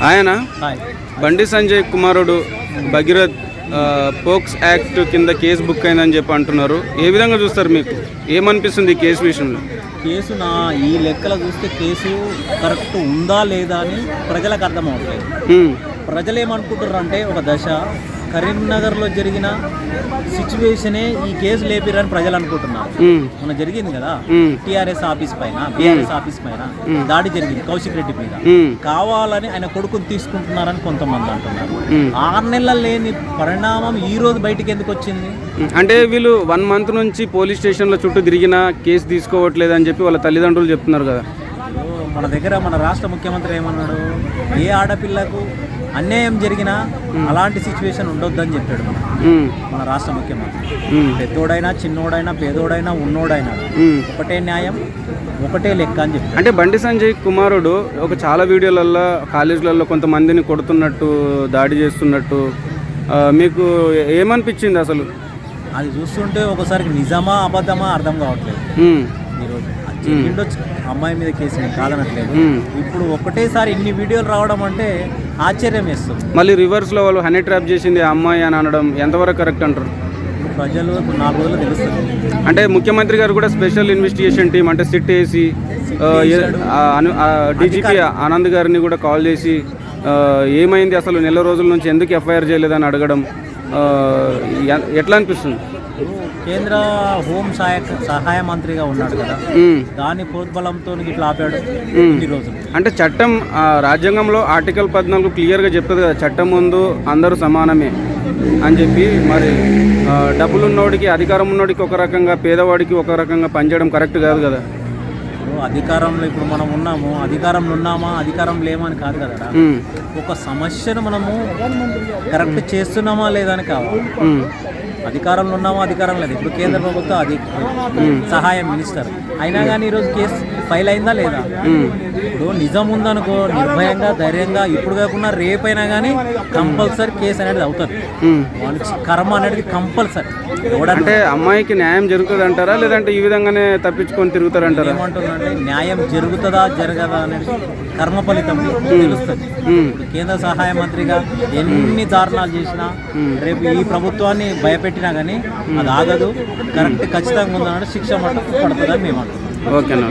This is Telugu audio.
ఆయన బండి సంజయ్ కుమారుడు భగీరథ్ పోక్స్ యాక్ట్ కింద కేసు బుక్ అయిందని చెప్పి అంటున్నారు. ఏ విధంగా చూస్తారు, మీకు ఏమనిపిస్తుంది ఈ కేసు విషయంలో? కేసు ఈ లెక్కలు చూస్తే కేసు కరెక్ట్ ఉందా లేదా అని ప్రజలకు అర్థమవుతుంది. ప్రజలు ఏమనుకుంటారు అంటే ఒక దశ కరీంనగర్లో జరిగిన సిచ్యువేషనే ఈ కేసు లేపిరని ప్రజలు అనుకుంటున్నారు. మొన్న జరిగింది కదా టీఆర్ఎస్ ఆఫీస్ పైన, బీఆర్ఎస్ ఆఫీస్ పైన దాడి జరిగింది కౌశిక్ రెడ్డి మీద. కావాలని ఆయన కొడుకుని తీసుకుంటున్నారని కొంతమంది అంటున్నారు. 6 నెలల లేని పరిణామం ఈ రోజు బయటికి ఎందుకు వచ్చింది అంటే వీళ్ళు 1 month నుంచి పోలీస్ స్టేషన్ల చుట్టూ తిరిగినా కేసు తీసుకోవట్లేదు అని చెప్పి వాళ్ళ తల్లిదండ్రులు చెప్తున్నారు కదా. మన దగ్గర మన రాష్ట్ర ముఖ్యమంత్రి ఏమన్నాడు, ఏ ఆడపిల్లకు అన్యాయం జరిగినా అలాంటి సిచ్యువేషన్ ఉండొద్దని చెప్పాడు మన రాష్ట్ర ముఖ్యమంత్రి. పెద్దోడైనా చిన్నోడైనా పేదోడైనా ఉన్నోడైనా ఒకటే న్యాయం ఒకటే లెక్క అని చెప్పాడు. అంటే బండి సంజయ్ కుమారుడు ఒక చాలా వీడియోలలో కాలేజీలలో కొంతమందిని కొడుతున్నట్టు, దాడి చేస్తున్నట్టు మీకు ఏమనిపించింది అసలు? అది చూస్తుంటే ఒకసారి నిజమా అబద్ధమా అర్థం కావట్లేదు. ఈరోజు చెప్పిండొచ్చు అమ్మాయి మీద కేసు కాదనట్లేదు. ఇప్పుడు ఒకటేసారి ఇన్ని వీడియోలు రావడం అంటే ఆశ్చర్యం వేస్తుంది. మళ్ళీ రివర్స్లో వాళ్ళు హనీ ట్రాప్ చేసింది అమ్మాయి అని అనడం ఎంతవరకు కరెక్ట్ అంటారు? ప్రజలు 4 రోజులు తెలుస్తుంది. అంటే ముఖ్యమంత్రి గారు కూడా స్పెషల్ ఇన్వెస్టిగేషన్ టీం అంటే సిట్ వేసి డీజీపీ ఆనంద్ గారిని కూడా కాల్ చేసి ఏమైంది అసలు, నెల రోజుల నుంచి ఎందుకు ఎఫ్ఐఆర్ చేయలేదని అడగడం ఎట్లా అనిపిస్తుంది? కేంద్ర హోం సహాయ మంత్రిగా ఉన్నాడు కదా, దాని ప్రోద్బలంతో ఇట్లా ఆపాడు ఈ రోజు. అంటే చట్టం రాజ్యాంగంలో ఆర్టికల్ 14 క్లియర్గా చెప్తుంది కదా, చట్టం ముందు అందరూ సమానమే అని చెప్పి. మరి డబ్బులు ఉన్నోడికి, అధికారం ఉన్నోడికి ఒక రకంగా, పేదవాడికి ఒక రకంగా పనిచేయడం కరెక్ట్ కాదు కదా. అధికారంలో ఇప్పుడు మనం ఉన్నాము, అధికారంలో ఉన్నామా అధికారం లేమని కాదు కదా. ఒక సమస్యను మనము కరెక్ట్ చేస్తున్నామా లేదా అని కావాలి. అధికారంలో ఉన్నామా అధికారం లేదు. ఇప్పుడు కేంద్ర ప్రభుత్వం సహాయం మినిస్టర్ అయినా కానీ ఈరోజు కేసు ఫైల్ అయిందా లేదా? ఇప్పుడు నిజం ఉందనుకో నిర్భయంగా ధైర్యంగా ఇప్పుడు కాకుండా రేపైనా కానీ కంపల్సరీ కేసు అనేది అవుతుంది. వాళ్ళకి కర్మ అనేది కంపల్సరీ. అంటే అమ్మాయికి న్యాయం జరుగుతుంది అంటారా, లేదంటే ఈ విధంగానే తప్పించుకొని తిరుగుతారంటారా? ఏమంటున్నారంటే న్యాయం జరుగుతుందా జరగదా అనేది కర్మ ఫలితం తెలుస్తుంది. ఇప్పుడు కేంద్ర సహాయ మంత్రిగా ఎన్ని దారుణాలు చేసినా రేపు ఈ ప్రభుత్వాన్ని భయపెట్టినా కానీ అది ఆగదు. కరెక్ట్ ఖచ్చితంగా ఉందన్నట్టు శిక్ష మటుకు పడుతుందని మేము అంటున్నాం. ఓకేనా.